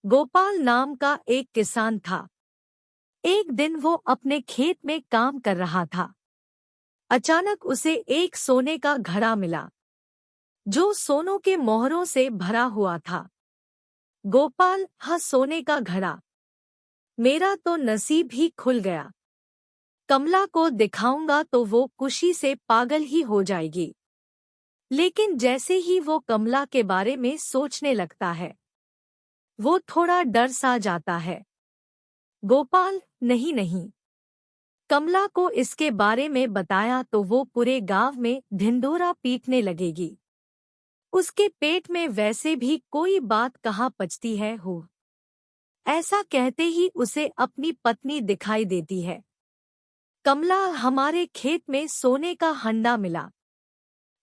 गोपाल नाम का एक किसान था। एक दिन वो अपने खेत में काम कर रहा था। अचानक उसे एक सोने का घड़ा मिला, जो सोनों के मोहरों से भरा हुआ था। गोपाल, हाँ, सोने का घड़ा, मेरा तो नसीब ही खुल गया। कमला को दिखाऊंगा तो वो खुशी से पागल ही हो जाएगी। लेकिन जैसे ही वो कमला के बारे में सोचने लगता है, वो थोड़ा डर सा जाता है। गोपाल, नहीं नहीं, कमला को इसके बारे में बताया तो वो पूरे गांव में ढिंढोरा पीटने लगेगी। उसके पेट में वैसे भी कोई बात कहाँ पचती है हो। ऐसा कहते ही उसे अपनी पत्नी दिखाई देती है। कमला, हमारे खेत में सोने का हंडा मिला।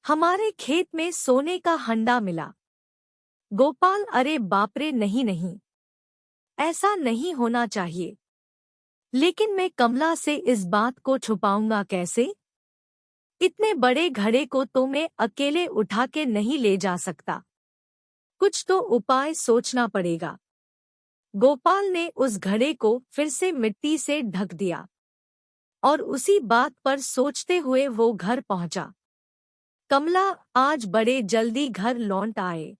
हमारे खेत में सोने का हंडा मिला। गोपाल, अरे बापरे, नहीं नहीं, ऐसा नहीं होना चाहिए। लेकिन मैं कमला से इस बात को छुपाऊंगा कैसे? इतने बड़े घड़े को तो मैं अकेले उठा के नहीं ले जा सकता। कुछ तो उपाय सोचना पड़ेगा। गोपाल ने उस घड़े को फिर से मिट्टी से ढक दिया और उसी बात पर सोचते हुए वो घर पहुंचा। कमला, आज बड़े जल्दी घर लौट आए।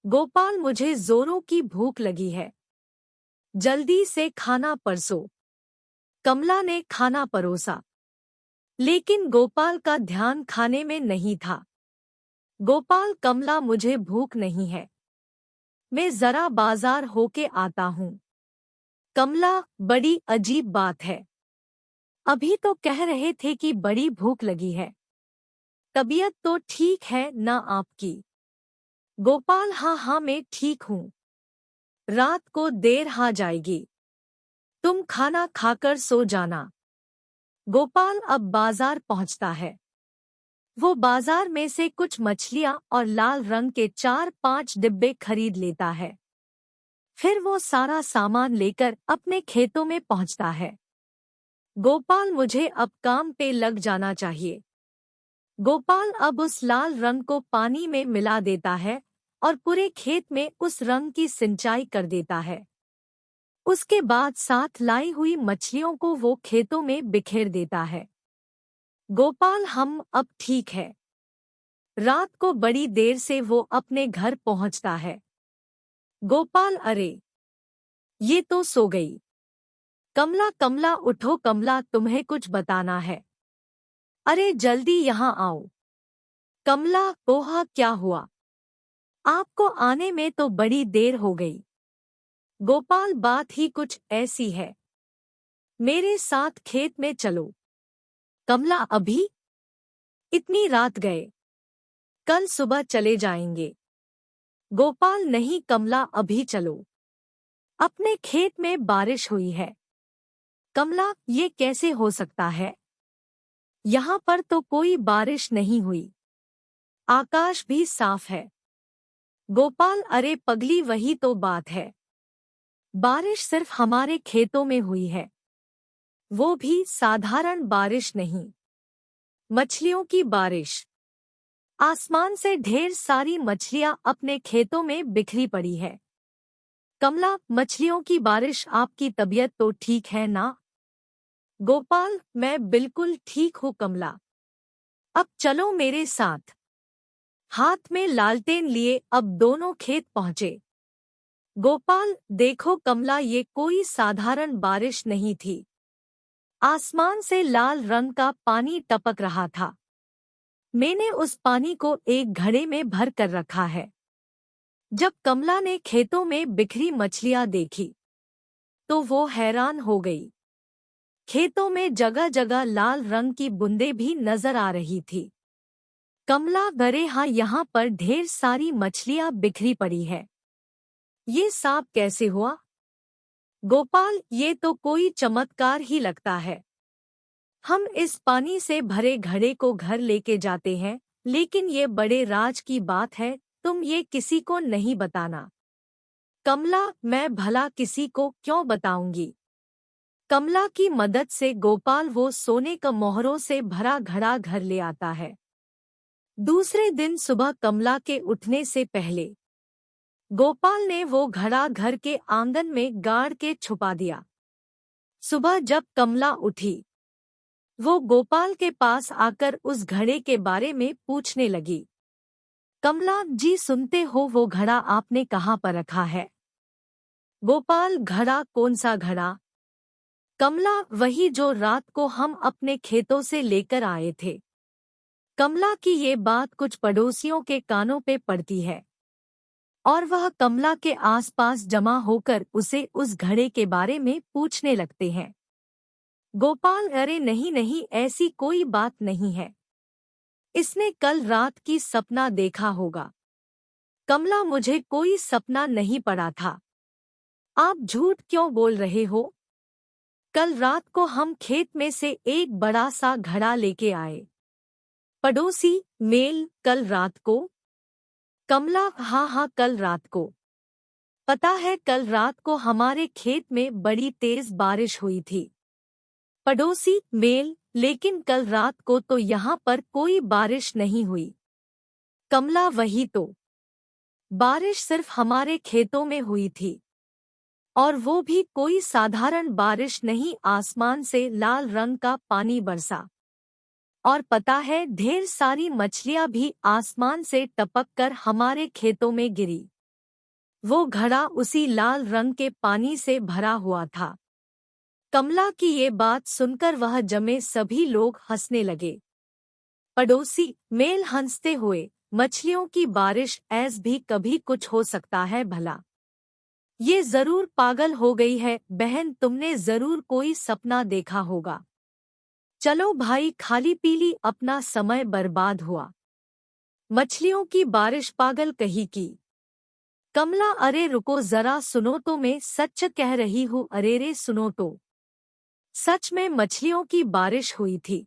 गोपाल, मुझे जोरों की भूख लगी है, जल्दी से खाना परसो। कमला ने खाना परोसा, लेकिन गोपाल का ध्यान खाने में नहीं था। गोपाल, कमला, मुझे भूख नहीं है, मैं जरा बाजार होके आता हूँ। कमला, बड़ी अजीब बात है, अभी तो कह रहे थे कि बड़ी भूख लगी है। तबीयत तो ठीक है ना आपकी? गोपाल, हाँ हाँ, मैं ठीक हूँ। रात को देर हो जाएगी, तुम खाना खाकर सो जाना। गोपाल अब बाजार पहुंचता है। वो बाजार में से कुछ मछलियां और लाल रंग के 4-5 डिब्बे खरीद लेता है। फिर वो सारा सामान लेकर अपने खेतों में पहुंचता है। गोपाल, मुझे अब काम पे लग जाना चाहिए। गोपाल अब उस लाल रंग को पानी में मिला देता है और पूरे खेत में उस रंग की सिंचाई कर देता है। उसके बाद साथ लाई हुई मछलियों को वो खेतों में बिखेर देता है। गोपाल, हम अब ठीक है। रात को बड़ी देर से वो अपने घर पहुंचता है। गोपाल, अरे ये तो सो गई। कमला, कमला उठो, कमला तुम्हें कुछ बताना है। अरे जल्दी यहाँ आओ। कमला, पोहा, क्या हुआ? आपको आने में तो बड़ी देर हो गई। गोपाल, बात ही कुछ ऐसी है, मेरे साथ खेत में चलो। कमला, अभी? इतनी रात गए, कल सुबह चले जाएंगे। गोपाल, नहीं कमला, अभी चलो, अपने खेत में बारिश हुई है। कमला, ये कैसे हो सकता है? यहाँ पर तो कोई बारिश नहीं हुई, आकाश भी साफ है। गोपाल, अरे पगली, वही तो बात है, बारिश सिर्फ हमारे खेतों में हुई है, वो भी साधारण बारिश नहीं, मछलियों की बारिश। आसमान से ढेर सारी मछलियां अपने खेतों में बिखरी पड़ी है। कमला, मछलियों की बारिश, आपकी तबीयत तो ठीक है ना? गोपाल, मैं बिल्कुल ठीक हूँ कमला, अब चलो मेरे साथ। हाथ में लालटेन लिए अब दोनों खेत पहुंचे। गोपाल, देखो कमला, ये कोई साधारण बारिश नहीं थी। आसमान से लाल रंग का पानी टपक रहा था। मैंने उस पानी को एक घड़े में भर कर रखा है। जब कमला ने खेतों में बिखरी मछलियां देखी, तो वो हैरान हो गई। खेतों में जगह जगह लाल रंग की बूंदें भी नजर आ रही थी। कमला, अरे हाँ, यहाँ पर ढेर सारी मछलियां बिखरी पड़ी है, ये सांप कैसे हुआ? गोपाल, ये तो कोई चमत्कार ही लगता है। हम इस पानी से भरे घड़े को घर लेके जाते हैं, लेकिन ये बड़े राज की बात है, तुम ये किसी को नहीं बताना। कमला, मैं भला किसी को क्यों बताऊंगी? कमला की मदद से गोपाल वो सोने का मोहरों से भरा घड़ा घर ले आता है। दूसरे दिन सुबह कमला के उठने से पहले गोपाल ने वो घड़ा घर के आंगन में गाड़ के छुपा दिया। सुबह जब कमला उठी, वो गोपाल के पास आकर उस घड़े के बारे में पूछने लगी। कमला जी, सुनते हो वो घड़ा आपने कहाँ पर रखा है? गोपाल, घड़ा? कौन सा घड़ा? कमला, वही जो रात को हम अपने खेतों से लेकर आए थे। कमला की ये बात कुछ पड़ोसियों के कानों पे पड़ती है और वह कमला के आसपास जमा होकर उसे उस घड़े के बारे में पूछने लगते हैं। गोपाल, अरे नहीं नहीं, ऐसी कोई बात नहीं है, इसने कल रात की सपना देखा होगा। कमला, मुझे कोई सपना नहीं पड़ा था। आप झूठ क्यों बोल रहे हो? कल रात को हम खेत में से एक बड़ा सा घड़ा लेके आए। पड़ोसी, मेल, कल रात को? कमला, हाँ हाँ, कल रात को। पता है, कल रात को हमारे खेत में बड़ी तेज बारिश हुई थी। पड़ोसी, मेल, लेकिन कल रात को तो यहाँ पर कोई बारिश नहीं हुई। कमला, वही तो, बारिश सिर्फ हमारे खेतों में हुई थी, और वो भी कोई साधारण बारिश नहीं, आसमान से लाल रंग का पानी बरसा। और पता है, ढेर सारी मछलियां भी आसमान से टपक कर हमारे खेतों में गिरी। वो घड़ा उसी लाल रंग के पानी से भरा हुआ था। कमला की ये बात सुनकर वह जमे सभी लोग हंसने लगे। पड़ोसी, मेल हंसते हुए, मछलियों की बारिश ऐस भी कभी कुछ हो सकता है भला? ये जरूर पागल हो गई है बहन, तुमने जरूर कोई सपना देखा होगा। चलो भाई, खाली पीली अपना समय बर्बाद हुआ। मछलियों की बारिश पागल कही की। कमला, अरे रुको जरा, सुनो तो, मैं सच कह रही हूँ, अरे रे सुनो तो, सच में मछलियों की बारिश हुई थी।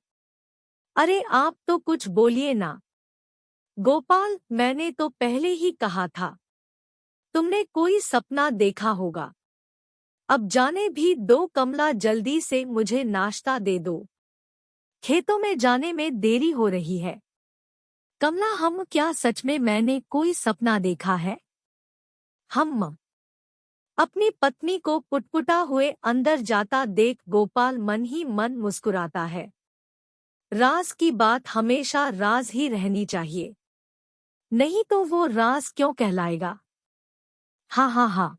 अरे आप तो कुछ बोलिए ना। गोपाल, मैंने तो पहले ही कहा था, तुमने कोई सपना देखा होगा। अब जाने भी दो कमला, जल्दी से मुझे नाश्ता दे दो, खेतों में जाने में देरी हो रही है। कमला, हम क्या सच में मैंने कोई सपना देखा है? हम अपनी पत्नी को पुटपुटा हुए अंदर जाता देख गोपाल मन ही मन मुस्कुराता है। राज की बात हमेशा राज ही रहनी चाहिए, नहीं तो वो राज क्यों कहलाएगा? हाँ हाँ हाँ।